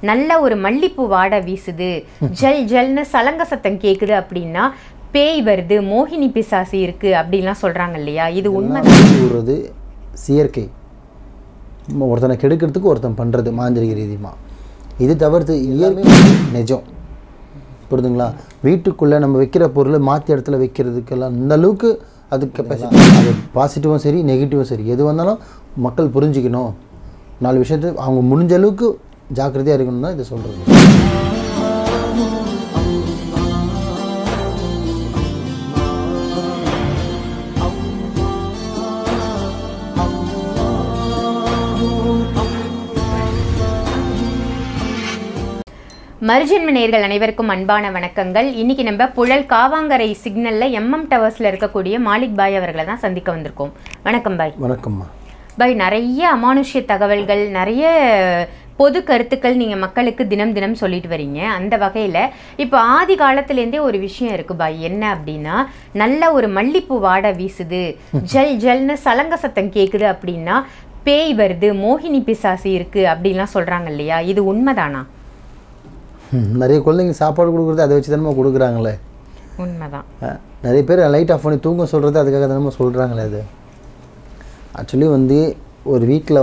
நல்ல ஒரு மல்லிப்பூ வாடை வீசுது, ஜல் ஜல்னு சலங்க சத்தம் கேட்குது அப்படின்னா பேய் வருது, மோகினி பிசாசு இருக்கு அப்படின்லாம் சொல்றாங்க இல்லையா? இது உண்மைதான். செயற்கை ஒருத்தனை கெடுக்கிறதுக்கு ஒருத்தன் பண்ணுறது மாந்திரிக ரீதியமாக. இது தவிர்த்து இயற்கை நிஜம். புரியுதுங்களா? வீட்டுக்குள்ளே நம்ம வைக்கிற பொருளை மாற்றி இடத்துல வைக்கிறதுக்கெல்லாம் இந்த அளவுக்கு அது கெப்பாசிட்டி. அது பாசிட்டிவும் சரி நெகட்டிவும் சரி எது வந்தாலும் மக்கள் புரிஞ்சிக்கணும். 4 விஷயத்தை அவங்க முடிஞ்ச அளவுக்கு ஜாக்கிரதையாக இருக்கணும் தான் இதை சொல்கிறது. மறுஜென்ம நேயர்கள் அனைவருக்கும் அன்பான வணக்கங்கள். இன்னைக்கு நம்ம புழல் காவாங்கரை சிக்னல்ல எம்எம் டவர்ஸ்ல இருக்கக்கூடிய மாலிக் பாய் அவர்களை தான் சந்திக்க வந்திருக்கோம். வணக்கம் பாய். வணக்கம்மா பாய். நிறைய அமானுஷ்ய தகவல்கள், நிறைய பொது கருத்துக்கள் நீங்கள் மக்களுக்கு தினம் தினம் சொல்லிட்டு வரீங்க. அந்த வகையில் இப்போ ஆதி காலத்துலேருந்தே ஒரு விஷயம் இருக்குது பாய். என்ன அப்படின்னா, நல்ல ஒரு மல்லிப்பூ வாடை வீசுது, ஜல் ஜல்னு சலங்க சத்தம் கேட்குது அப்படின்னா பேய் வருது, மோகினி பிசாசு இருக்குது அப்படின்லாம் சொல்கிறாங்க இல்லையா? இது உண்மைதானா? நிறைய குழந்தைங்க சாப்பாடு கொடுக்குறது அதை வச்சு தானே கொடுக்குறாங்களே. உண்மைதான். நிறைய பேர் லைட் ஆஃப் பண்ணி தூங்க சொல்கிறது அதுக்காக தானே சொல்கிறாங்களே. அது ஆக்சுவலி ஒரு வீட்டில்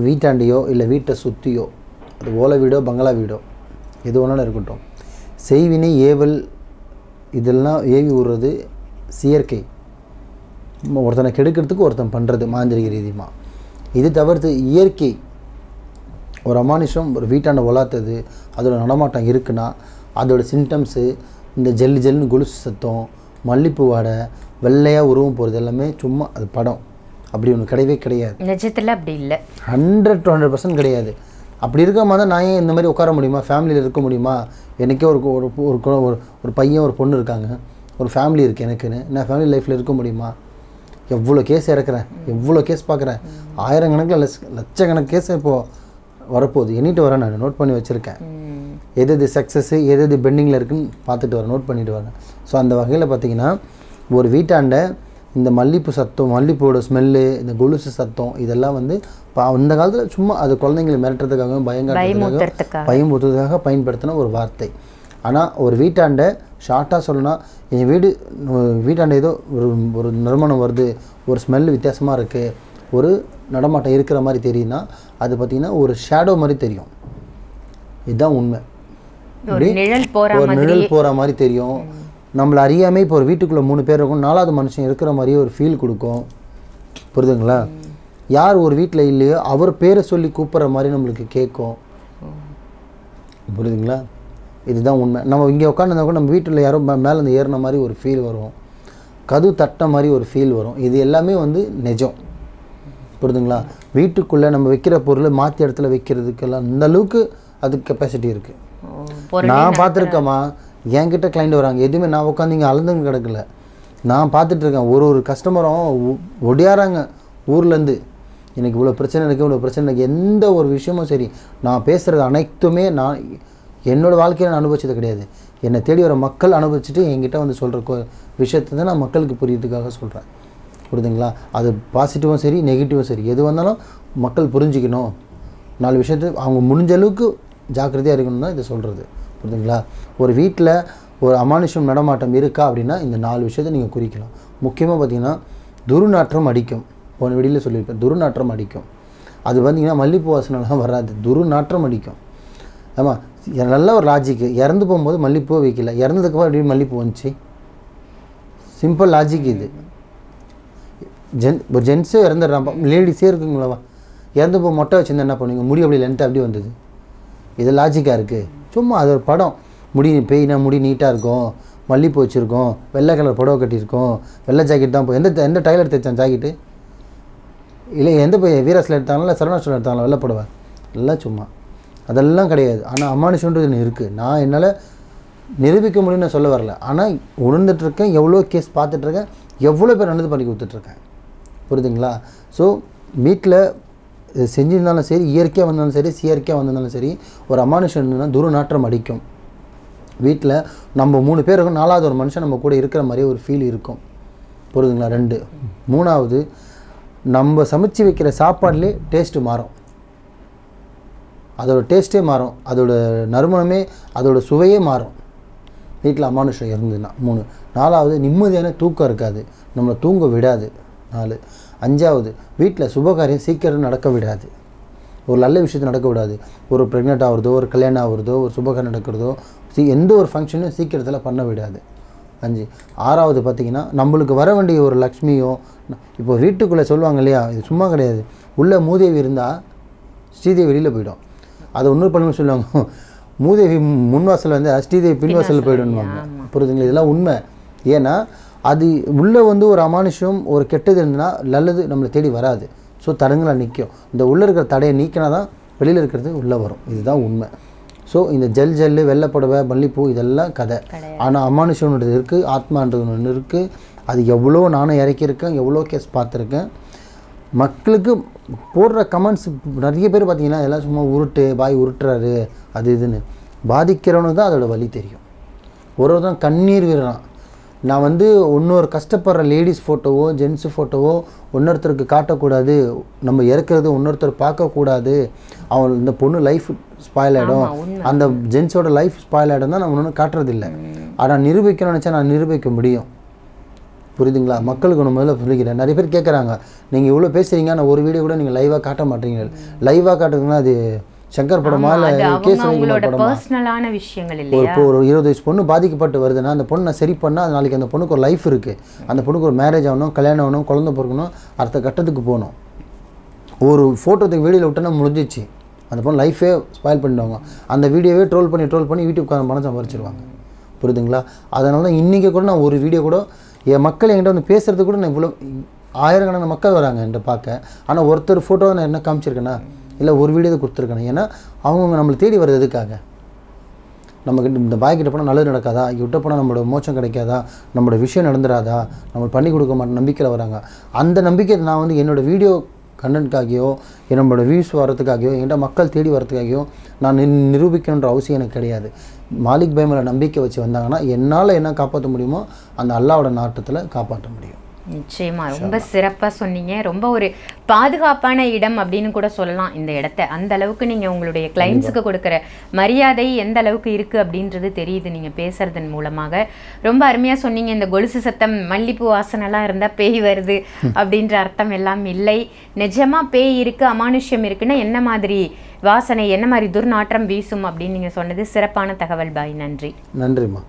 வீட்டாண்டியோ இல்லை வீட்டை சுற்றியோ, அது ஓலை வீடோ பங்களா வீடோ எது வேணாலும் இருக்கட்டும், செய்வினை ஏவல் இதெல்லாம் ஏவி விடுறது செயற்கை. ஒருத்தனை கெடுக்கிறதுக்கு ஒருத்தன் பண்ணுறது மாந்திரிக ரீதியமாக. இது தவிர்த்து இயற்கை ஒரு அமானுஷம் ஒரு வீட்டாண்ட வளர்த்தது, அதோட நடமாட்டம் இருக்குன்னா அதோட சிம்டம்ஸு இந்த ஜல்லு ஜல்லுன்னு கொலுசு சத்தம், மல்லிப்பூ வாடை, வெள்ளையாக உருவம் போகிறது எல்லாமே சும்மா அது படம். அப்படி ஒன்று கிடையவே கிடையாது. நிஜத்தில் அப்படி இல்லை. 100% கிடையாது. அப்படி இருக்க மாதிரி தான் நான் ஏன் இந்த மாதிரி உட்கார முடியுமா, ஃபேமிலியில் இருக்க முடியுமா? எனக்கே ஒரு பையன் ஒரு பொண்ணு இருக்காங்க, ஒரு ஃபேமிலி இருக்குது எனக்குன்னு. நான் ஃபேமிலி லைஃப்பில் இருக்க முடியுமா? எவ்வளோ கேஸ் இறக்குறேன், எவ்வளோ கேஸ் பார்க்குறேன், ஆயிரக்கணக்கில் லட்சக்கணக்கு கேஸ் இப்போது வரப்போகுது. எண்ணிட்டு வரேன், நான் நோட் பண்ணி வச்சுருக்கேன். எது சக்ஸஸ்ஸு எது பெண்டிங்கில் இருக்குதுன்னு பார்த்துட்டு வரேன், நோட் பண்ணிட்டு வரேன். ஸோ அந்த வகையில் பார்த்திங்கன்னா ஒரு வீட்டாண்ட இந்த மல்லிப்பூ சத்தம், மல்லிப்பூவோட ஸ்மெல்லு, இந்த கொலுசு சத்தம் இதெல்லாம் அந்த காலத்தில் சும்மா அது குழந்தைங்களை மிரட்டுறதுக்காக பயமுறுத்துறதுக்காக பயன்படுத்தின ஒரு வார்த்தை. ஆனால் ஒரு வீட்டாண்ட ஷார்ட்டாக சொல்லணும்னா, என் வீட்டாண்ட ஏதோ ஒரு நறுமணம் வருது, ஒரு ஸ்மெல் வித்தியாசமாக இருக்குது, ஒரு நடமாட்டம் இருக்கிற மாதிரி தெரியுதுன்னா அது பார்த்திங்கன்னா ஒரு ஷேடோ மாதிரி தெரியும். இதுதான் உண்மை. ஒரு நிழல் போகிற மாதிரி தெரியும். நம்மளை அறியாமல் இப்போ ஒரு வீட்டுக்குள்ளே 3 பேர் இருக்கும், 4வது மனுஷன் இருக்கிற மாதிரியே ஒரு ஃபீல் கொடுக்கும். புரியுதுங்களா? யார் ஒரு வீட்டில் இல்லையோ அவர் பேரை சொல்லி கூப்பிட்ற மாதிரி நம்மளுக்கு கேட்கும். புரியுதுங்களா? இதுதான் உண்மை. நம்ம இங்கே உட்காந்துருந்தா கூட நம்ம வீட்டில் யாரோ மேலே ஏறின மாதிரி ஒரு ஃபீல் வரும், கதவு தட்டின மாதிரி ஒரு ஃபீல் வரும். இது எல்லாமே நிஜம். புரியுதுங்களா? வீட்டுக்குள்ளே நம்ம வைக்கிற பொருளை மாற்றி இடத்துல வைக்கிறதுக்கெல்லாம் இந்த அளவுக்கு அதுக்கு கெப்பாசிட்டி இருக்குது. நான் பார்த்துருக்கேம்மா, என்கிட்ட கிளைண்ட் வராங்க, எதுவுமே நான் உட்காந்து இங்கே அளந்துங்க கிடக்கல, நான் பார்த்துட்ருக்கேன். ஒரு கஸ்டமரும் ஒடியாராங்க ஊர்லேருந்து, எனக்கு இவ்வளோ பிரச்சனை இருக்குது, இவ்வளோ பிரச்சனை இருக்குது. எந்த ஒரு விஷயமும் சரி, நான் பேசுகிறது அனைத்துமே நான் என்னோடய வாழ்க்கையில் நான் அனுபவிச்சது கிடையாது. என்னை தேடி வர மக்கள் அனுபவிச்சுட்டு என்கிட்ட சொல்கிற விஷயத்தை தான் நான் மக்களுக்கு புரியறதுக்காக சொல்கிறேன். புரியுதுங்களா? அது பாசிட்டிவும் சரி நெகட்டிவும் சரி எது வந்தாலும் மக்கள் புரிஞ்சிக்கணும். 4 விஷயத்தை அவங்க முடிஞ்ச அளவுக்கு ஜாக்கிரதையாக இருக்கணும் தான் இதை சொல்கிறது. புரியுதுங்களா? ஒரு வீட்டில் ஒரு அமானுஷம் நடமாட்டம் இருக்கா அப்படின்னா இந்த 4 விஷயத்தை நீங்கள் குறிக்கலாம். முக்கியமாக பார்த்திங்கன்னா துர்நாற்றம் அடிக்கும். போன வீடியோவில் சொல்லியிருப்பேன், துர்நாற்றம் அடிக்கும். அது பார்த்திங்கன்னா மல்லிப்பூ வாசனைலாம் வராது, துர்நாற்றம் அடிக்கும். ஆமாம், நல்ல ஒரு லாஜிக்கு. இறந்து போகும்போது மல்லிப்பூ வைக்கல, இறந்ததுக்கப்புறம் எப்படி மல்லிப்பூ வந்துச்சு? சிம்பிள் லாஜிக் இது. ஒரு ஜென்ஸே இறந்துடுறான், லேடிஸே இருக்குங்களா, இறந்து போய் மொட்டை வச்சுருந்தா என்ன பண்ணுவீங்க? முடி அப்படி லென்த்து அப்படி வந்தது. இது லாஜிக்காக இருக்குது. சும்மா அது ஒரு படம். முடி பேய்னா முடி நீட்டாக இருக்கும், மல்லிப்பூ வச்சுருக்கோம், வெள்ளை கலர் புடவை கட்டியிருக்கோம், வெள்ளை ஜாக்கெட் தான் எந்த டைலர் தைச்சான் ஜாக்கெட்டு? இல்லை எந்த வீராஸில் எடுத்தாங்களா இல்லை சரவணாஸ்டோரில் எடுத்தாங்களா வெள்ளை புடவை? எல்லாம் சும்மா, அதெல்லாம் கிடையாது. ஆனால் அமானுஷன்றது ஒன்று இருக்குது. நான் என்னால் நிரூபிக்க முடியும்னு சொல்ல வரல, ஆனால் உணர்ந்துட்டுருக்கேன், எவ்வளோ கேஸ் பார்த்துட்ருக்கேன், எவ்வளோ பேர் நடந்து பண்ணி கொடுத்துட்ருக்கேன். புரியுதுங்களா? ஸோ வீட்டில் செஞ்சிருந்தாலும் சரி, இயற்கையாக வந்தாலும் சரி, செயற்கையாக வந்திருந்தாலும் சரி, ஒரு அமானுஷம் இருந்ததுன்னா துர்நாற்றம் அடிக்கும். வீட்டில் நம்ம 3 பேர் இருக்கும், 4வது ஒரு மனுஷன் நம்ம கூட இருக்கிற மாதிரியே ஒரு ஃபீல் இருக்கும். புரியுதுங்களா? 2. 3வது நம்ம சமைச்சு வைக்கிற சாப்பாடுலேயே டேஸ்ட்டு மாறும். அதோட டேஸ்ட்டே மாறும், அதோட நறுமணமே அதோட சுவையே மாறும் வீட்டில் அமானுஷம் இருந்ததுன்னா. 3. 4வது நிம்மதியான தூக்கம் இருக்காது, நம்மளை தூங்க விடாது. 4. 5வது வீட்டில் சுபகாரியம் சீக்கிரம் நடக்க விடாது, ஒரு நல்ல விஷயத்தை நடக்க விடாது. ஒரு ப்ரெக்னென்ட் ஆகுறதோ, ஒரு கல்யாணம் ஆகுறதோ, ஒரு சுபகாரியம் நடக்கிறதோ, எந்த ஒரு ஃபங்க்ஷனும் சீக்கிரத்தில் பண்ண விடாது. 5. 6வது பார்த்திங்கன்னா நம்மளுக்கு வர வேண்டிய ஒரு லக்ஷ்மியோ, இப்போ வீட்டுக்குள்ளே சொல்லுவாங்க இல்லையா, இது சும்மா கிடையாது, உள்ளே மூதேவி இருந்தால் ஸ்ரீதேவி வெளியில் போயிடும். அதை இன்னொரு பழமொழி சொல்லுவாங்க, மூதேவி முன்வாசல் வந்து ஸ்ரீதேவி பின்வாசலில் போய்டுவாங்க. புரியுதுங்களா? இதெல்லாம் உண்மை. ஏன்னா அது உள்ளே வந்து ஒரு அமானுஷம், ஒரு கெட்டது இருந்ததுன்னா நல்லது நம்மளை தேடி வராது. ஸோ தடங்களாக நிற்கும். இந்த உள்ளே இருக்கிற தடையை நீக்கினா தான் வெளியில் இருக்கிறது உள்ளே வரும். இதுதான் உண்மை. ஸோ இந்த ஜல்லு, வெள்ளைப்புடவை, மல்லிப்பூ இதெல்லாம் கதை. ஆனால் அமானுஷம்ன்றது இருக்குது, ஆத்மான்றது ஒன்று இருக்குது. அது எவ்வளோ நானும் இறக்கியிருக்கேன், எவ்வளோ கேஸ் பார்த்துருக்கேன். மக்களுக்கு போடுற கமெண்ட்ஸ் நிறைய பேர் பார்த்தீங்கன்னா எல்லாம் சும்மா உருட்டு, பாய் உருட்டுறாரு அது இதுன்னு. பாதிக்கிறவனுக்கு தான் அதோட வலி தெரியும். ஒருவன் கண்ணீர் விடுறான். நான் வந்து இன்னொரு கஷ்டப்படுற லேடிஸ் ஃபோட்டோவோ, ஜென்ஸ் ஃபோட்டோவோ இன்னொருத்தருக்கு காட்டக்கூடாது, நம்ம இறக்குறது இன்னொருத்தர் பார்க்கக்கூடாது, அவன் இந்த பொண்ணு லைஃப் ஸ்பாயில் ஆகிடும், அந்த ஜென்ஸோட லைஃப் ஸ்பாயில் ஆகிடும் தான் நான் ஒன்றும் காட்டுறதில்லை. ஆனால் நிரூபிக்கணும்னு நினச்சா நான் நிரூபிக்க முடியும். புரியுதுங்களா? மக்களுக்கு ஒன்று முதல்ல சொல்லிக்கிறேன். நிறைய பேர் கேட்குறாங்க, நீங்கள் இவ்வளோ பேசுகிறீங்க, நான் ஒரு வீடியோ கூட நீங்கள் லைவாக காட்ட மாட்டீங்க. லைவாக காட்டுறதுன்னா அது சங்கர் படமா இல்லை கேஸ் படமா? இப்போ ஒரு 20 வயசு பொண்ணு பாதிக்கப்பட்டு வருதுன்னா அந்த பொண்ணு நான் சரி பண்ணால் நாளைக்கு அந்த பொண்ணுக்கு ஒரு லைஃப் இருக்குது, அந்த பொண்ணுக்கு ஒரு மேரேஜ் ஆகணும், கல்யாணம் ஆகணும், குழந்தை பிறக்கணும், அடுத்த கட்டத்துக்கு போகணும். ஒரு ஃபோட்டோத்துக்கு வீடியோவில் விட்டோன்னா முடிஞ்சிச்சு, அந்த பொண்ணு லைஃபே ஸ்பாயில் பண்ணிடுவாங்க. அந்த வீடியோவே ட்ரோல் பண்ணி யூடியூப்காரன் பணம் சம்பாரிச்சிருவாங்க. புரியுதுங்களா? அதனால தான் இன்றைக்கி கூட நான் ஒரு வீடியோ கூட என் மக்கள் என்கிட்ட வந்து பேசுகிறது கூட நான் இவ்வளோ ஆயிரக்கணக்கான மக்கள் வராங்க என்கிட்ட பார்க்க. ஆனால் ஒருத்தர் ஃபோட்டோ நான் என்ன காமிச்சிருக்கேன்னா, இல்லை ஒரு வீடியோ தான் கொடுத்துருக்கேன். ஏன்னா அவங்கவுங்க நம்மளை தேடி வர்றது எதுக்காக? நம்மக்கிட்ட இந்த பாய்கிட்ட போனால் நல்லது நடக்காதா, விட்ட போனால் நம்மளோட மோட்சம் கிடைக்காதா, நம்மளோட விஷயம் நடந்துடாதா, நம்ம பண்ணி கொடுக்க மாட்டோம் நம்பிக்கையில் வராங்க. அந்த நம்பிக்கை நான் வந்து என்னோடய வீடியோ கண்டென்ட்காகியோ, என்னோட வியூஸ் வரதுக்காகியோ, என்கிட்ட மக்கள் தேடி வரதுக்காகியோ நான் நிரூபிக்கணுன்ற அவசியம் எனக்கு கிடையாது. மாலிக் பாய் மேலே நம்பிக்கை வச்சு வந்தாங்கன்னா என்னால் என்ன காப்பாற்ற முடியுமோ அந்த அல்லாவோட நாட்டத்தில் காப்பாற்ற முடியும். நிச்சயமா ரொம்ப சிறப்பாக சொன்னீங்க. ரொம்ப ஒரு பாதுகாப்பான இடம் அப்படின்னு கூட சொல்லலாம் இந்த இடத்த. அந்த அளவுக்கு நீங்கள் உங்களுடைய கிளைண்ட்ஸுக்கு கொடுக்குற மரியாதை எந்த அளவுக்கு இருக்குது அப்படின்றது தெரியுது நீங்கள் பேசுறதன் மூலமாக. ரொம்ப அருமையாக சொன்னீங்க. இந்த கொலுசு சத்தம், மல்லிப்பூ வாசனைலாம் இருந்தால் பேய் வருது அப்படின்ற அர்த்தம் எல்லாம் இல்லை. நிஜமாக பேய் இருக்குது, அமானுஷ்யம் இருக்குன்னா என்ன மாதிரி வாசனை, என்ன மாதிரி துர்நாற்றம் வீசும் அப்படின்னு நீங்கள் சொன்னது சிறப்பான தகவல் பாய். நன்றி. நன்றிம்மா.